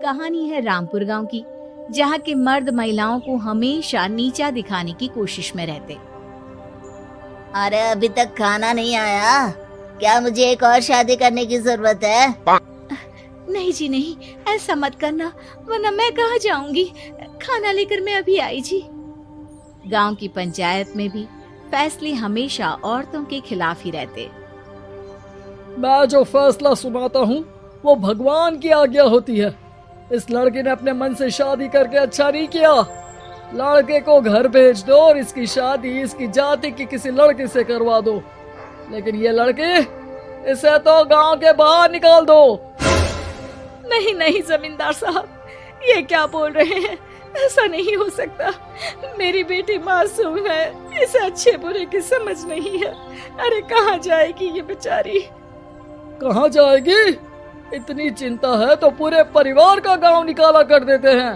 कहानी है रामपुर गांव की, जहाँ के मर्द महिलाओं को हमेशा नीचा दिखाने की कोशिश में रहते। अरे अभी तक खाना नहीं आया, क्या मुझे एक और शादी करने की जरूरत है? नहीं जी नहीं, ऐसा मत करना, वरना मैं कहाँ जाऊंगी। खाना लेकर मैं अभी आई जी। गांव की पंचायत में भी फैसले हमेशा औरतों के खिलाफ ही रहते। मैं जो फैसला सुनाता हूँ वो भगवान की आज्ञा होती है। इस लड़के ने अपने मन से शादी करके अच्छा नहीं किया। लड़के को घर भेज दो और इसकी शादी इसकी जाति की किसी लड़के से करवा दो, लेकिन ये लड़की, इसे तो गांव के बाहर निकाल दो। नहीं नहीं जमींदार साहब, ये क्या बोल रहे हैं? ऐसा नहीं हो सकता। मेरी बेटी मासूम है, इसे अच्छे बुरे की समझ नहीं है। अरे कहाँ जाएगी ये बेचारी? कहाँ जाएगी? इतनी चिंता है तो पूरे परिवार का गांव निकाला कर देते हैं।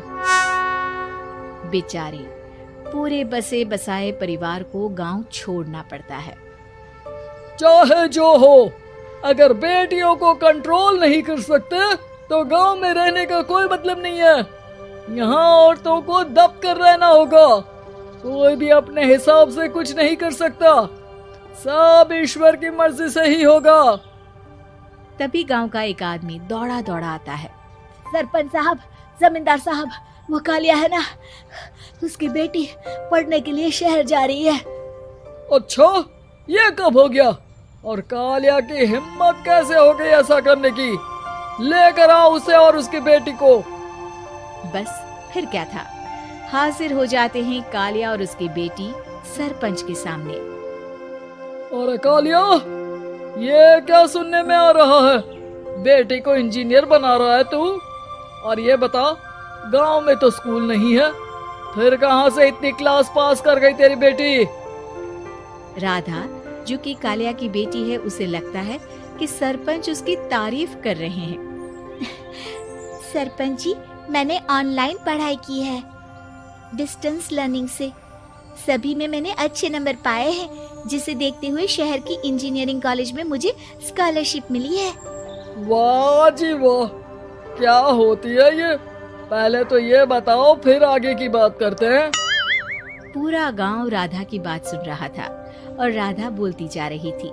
बेचारे पूरे बसे बसाए परिवार को गांव छोड़ना पड़ता है। चाहे जो हो, अगर बेटियों को कंट्रोल नहीं कर सकते तो गांव में रहने का कोई मतलब नहीं है। यहाँ औरतों को दब कर रहना होगा। कोई भी अपने हिसाब से कुछ नहीं कर सकता, सब ईश्वर की मर्जी से ही होगा। तभी गांव का एक आदमी दौड़ा दौड़ा आता है। सरपंच साहब, जमींदार साहब, वो कालिया है ना, उसकी बेटी पढ़ने के लिए शहर जा रही है। अच्छा, ये कब हो गया? और कालिया की हिम्मत कैसे हो गई ऐसा करने की? लेकर आओ उसे और उसकी बेटी को। बस फिर क्या था, हाजिर हो जाते हैं कालिया और उसकी बेटी सरपंच के सामने। और कालिया, ये क्या सुनने में आ रहा है? बेटी को इंजीनियर बना रहा है तू? और ये बता, गांव में तो स्कूल नहीं है, फिर कहां से इतनी क्लास पास कर गई तेरी बेटी? राधा, जो कि कालिया की बेटी है, उसे लगता है कि सरपंच उसकी तारीफ कर रहे हैं। सरपंच जी, मैंने ऑनलाइन पढ़ाई की है, डिस्टेंस लर्निंग से। सभी में मैंने अच्छे नंबर पाए हैं, जिसे देखते हुए शहर की इंजीनियरिंग कॉलेज में मुझे स्कॉलरशिप मिली है। वाह जी वाह, क्या होती है ये? पहले तो ये बताओ, फिर आगे की बात करते हैं। पूरा गांव राधा की बात सुन रहा था और राधा बोलती जा रही थी।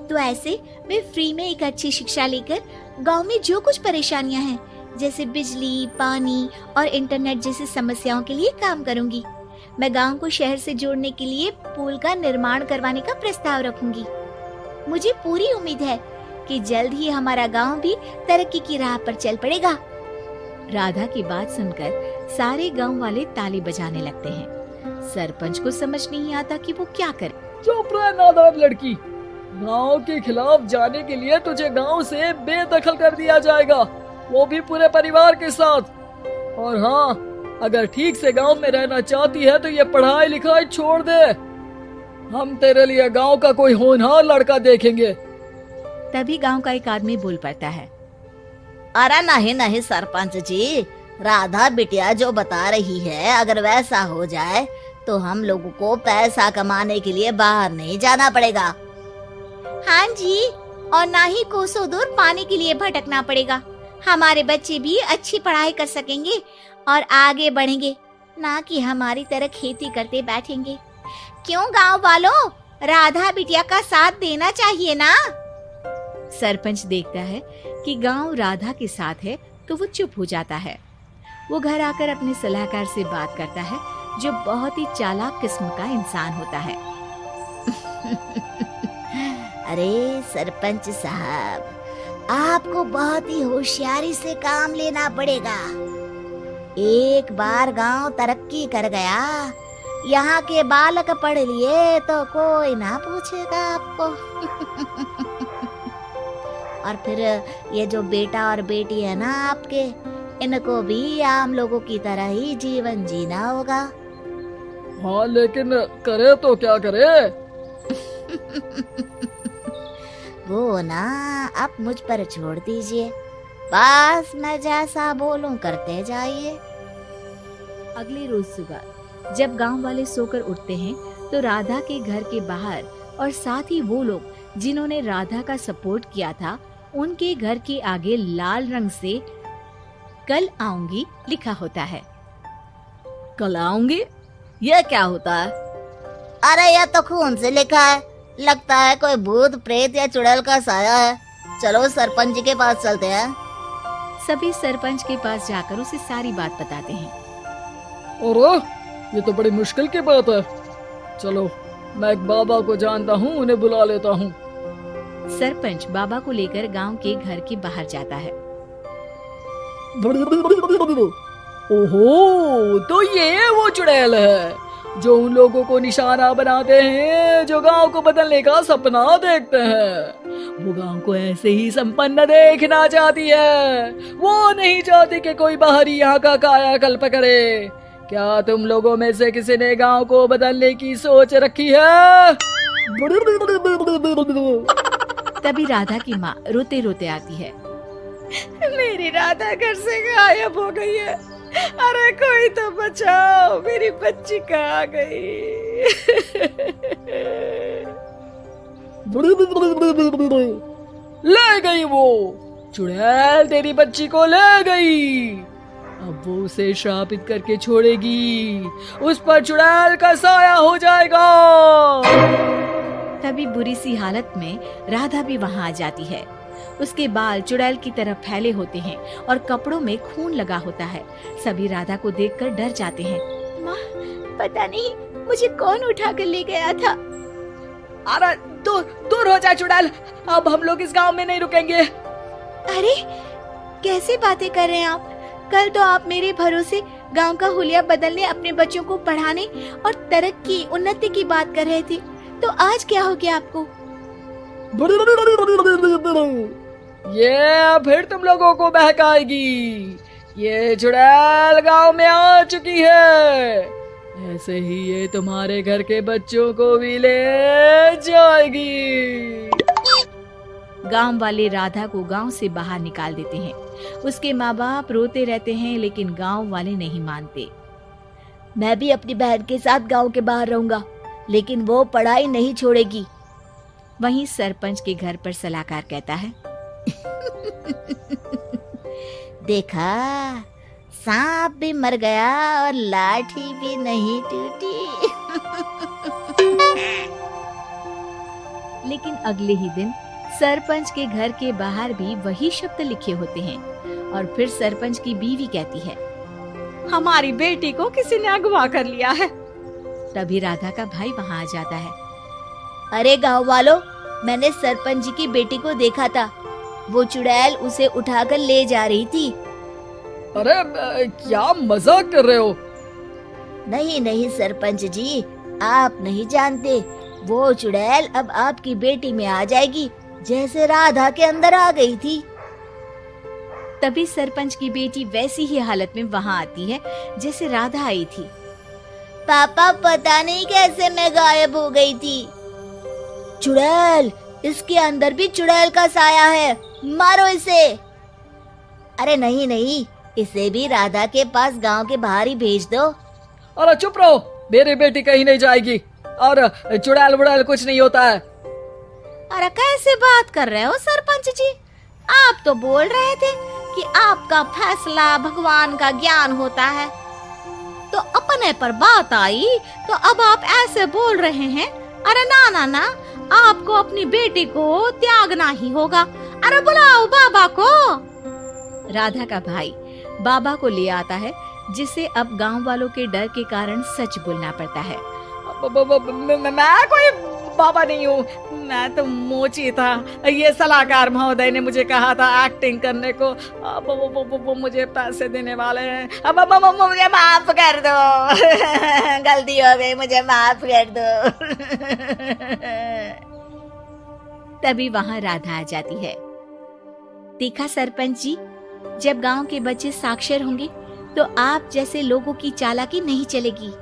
तो ऐसे मैं फ्री में एक अच्छी शिक्षा लेकर गांव में जो कुछ परेशानियां हैं, जैसे बिजली, पानी और इंटरनेट जैसी समस्याओं के लिए काम करूंगी। मैं गांव को शहर से जोड़ने के लिए पुल का निर्माण करवाने का प्रस्ताव रखूंगी। मुझे पूरी उम्मीद है कि जल्द ही हमारा गांव भी तरक्की की राह पर चल पड़ेगा। राधा की बात सुनकर सारे गांव वाले ताली बजाने लगते हैं। सरपंच को समझ नहीं आता कि वो क्या करे। चुप रह नादान लड़की, गांव के खिलाफ जाने के लिए तुझे गांव से बेदखल कर दिया जाएगा, वो भी पूरे परिवार के साथ। और हाँ, अगर ठीक से गांव में रहना चाहती है तो ये पढ़ाई लिखाई छोड़ दे। हम तेरे लिए गांव का कोई होनहार लड़का देखेंगे। तभी गांव का एक आदमी बोल पड़ता है। अरे नहीं नहीं सरपंच जी, राधा बिटिया जो बता रही है, अगर वैसा हो जाए तो हम लोगों को पैसा कमाने के लिए बाहर नहीं जाना पड़ेगा। हाँ जी, और ना ही कोसों दूर पानी के लिए भटकना पड़ेगा। हमारे बच्चे भी अच्छी पढ़ाई कर सकेंगे और आगे बढ़ेंगे, ना कि हमारी तरह खेती करते बैठेंगे। क्यों गांव वालों, राधा बिटिया का साथ देना चाहिए ना। सरपंच देखता है कि गांव राधा के साथ है तो वो चुप हो जाता है। वो घर आकर अपने सलाहकार से बात करता है, जो बहुत ही चालाक किस्म का इंसान होता है। अरे सरपंच साहब, आपको बहुत ही होशियारी से काम लेना पड़ेगा। एक बार गांव तरक्की कर गया, यहाँ के बालक पढ़ लिए तो कोई ना पूछेगा आपको। और फिर ये जो बेटा और बेटी है ना आपके, इनको भी आम लोगों की तरह ही जीवन जीना होगा। हाँ, लेकिन करे तो क्या करे? वो ना आप मुझ पर छोड़ दीजिए, बस मैं जैसा बोलूं करते जाइए। अगले रोज सुबह जब गांव वाले सोकर उठते हैं तो राधा के घर के बाहर और साथ ही वो लोग जिन्होंने राधा का सपोर्ट किया था, उनके घर के आगे लाल रंग से कल आऊंगी लिखा होता है। कल आऊंगी, यह क्या होता है? अरे यह तो खून से लिखा है, लगता है कोई भूत प्रेत या चुड़ैल का साया है। चलो सरपंच जी के पास चलते हैं। सभी सरपंच के पास जाकर उसे सारी बात बताते हैं। और ये तो बड़ी मुश्किल की बात है। चलो मैं एक बाबा को जानता हूँ, उन्हें बुला लेता हूँ। सरपंच बाबा को लेकर गांव के घर के बाहर जाता है। ओहो, तो ये वो चुड़ैल है जो उन लोगों को निशाना बनाते हैं जो गांव को बदलने का सपना देखते हैं। वो गांव को ऐसे ही संपन्न देखना चाहती है, वो नहीं चाहती कि कोई बाहरी यहाँ का कायाकल्प करे। क्या तुम लोगों में से किसी ने गांव को बदलने की सोच रखी है? तभी राधा की माँ रोते रोते आती है। मेरी राधा घर से गायब हो गई है। अरे कोई तो बचाओ, मेरी बच्ची कहाँ गई? ले गई वो चुड़ैल, तेरी बच्ची को ले गई। अब वो उसे श्रापित करके छोड़ेगी, उस पर चुड़ैल का साया हो जाएगा। तभी बुरी सी हालत में राधा भी वहाँ आ जाती है। उसके बाल चुड़ैल की तरह फैले होते हैं और कपड़ों में खून लगा होता है। सभी राधा को देखकर डर जाते हैं। माँ, पता नहीं मुझे कौन उठा कर ले गया था। अरे दूर दूर हो जा चुड़ैल, अब हम लोग इस गांव में नहीं रुकेंगे। अरे कैसे बातें कर रहे हैं आप? कल तो आप मेरे भरोसे गांव का हुलिया बदलने, अपने बच्चों को पढ़ाने और तरक्की उन्नति की बात कर रहे थे, तो आज क्या हो गया आपको? ये फिर तुम लोगों को बहकाएगी। ये चुड़ैल गांव में आ चुकी है, ऐसे ही ये तुम्हारे घर के बच्चों को भी ले जाएगी। गांव वाले राधा को गांव से बाहर निकाल देते हैं। उसके माँ बाप रोते रहते हैं, लेकिन गांव वाले नहीं मानते। मैं भी अपनी बहन के साथ गांव के बाहर रहूंगा, लेकिन वो पढ़ाई नहीं छोड़ेगी। वहीं सरपंच के घर पर सलाहकार कहता है। देखा, सांप भी मर गया और लाठी भी नहीं टूटी। लेकिन अगले ही दिन सरपंच के घर के बाहर भी वही शब्द लिखे होते हैं। और फिर सरपंच की बीवी कहती है, हमारी बेटी को किसी ने अगवा कर लिया है। तभी राधा का भाई वहाँ आ जाता है। अरे गांव वालों, मैंने सरपंच जी की बेटी को देखा था। वो चुड़ैल उसे उठाकर ले जा रही थी। अरे क्या मजाक कर रहे हो? नहीं नहीं सरपंच जी, आप नहीं जानते। वो चुड़ैल अब आपकी बेटी में आ जाएगी, जैसे राधा के अंदर आ गई थी। तभी सरपंच की बेटी वैसी ही हालत में वहाँ आती है जैसे राधा आई थी। पापा, पता नहीं कैसे मैं गायब हो गई थी। चुड़ैल, इसके अंदर भी चुड़ैल का साया है, मारो इसे। अरे नहीं नहीं, इसे भी राधा के पास गांव के बाहर ही भेज दो। अरे चुप रहो, मेरी बेटी कहीं नहीं जाएगी और चुड़ैल वुड़ैल कुछ नहीं होता है। अरे कैसे बात कर रहे हो सरपंच जी? आप तो बोल रहे थे कि आपका फैसला भगवान का ज्ञान होता है, तो अपने पर बात आई तो अब आप ऐसे बोल रहे हैं। अरे ना ना ना, आपको अपनी बेटी को त्यागना ही होगा। अरे बुलाओ बाबा को। राधा का भाई बाबा को ले आता है, जिसे अब गांव वालों के डर के कारण सच बोलना पड़ता है। मैं कोई बाबा नहीं हूँ, मैं तो मोची था। ये सलाहकार महोदय ने मुझे कहा था एक्टिंग करने को। वो मुझे पैसे देने वाले हैं। अब मुझे माफ कर दो। गलती हो गई, मुझे माफ कर दो। तभी वहाँ राधा आ जाती है। देखा सरपंच जी, जब गांव के बच्चे साक्षर होंगे तो आप जैसे लोगों की चालाकी नहीं चलेगी।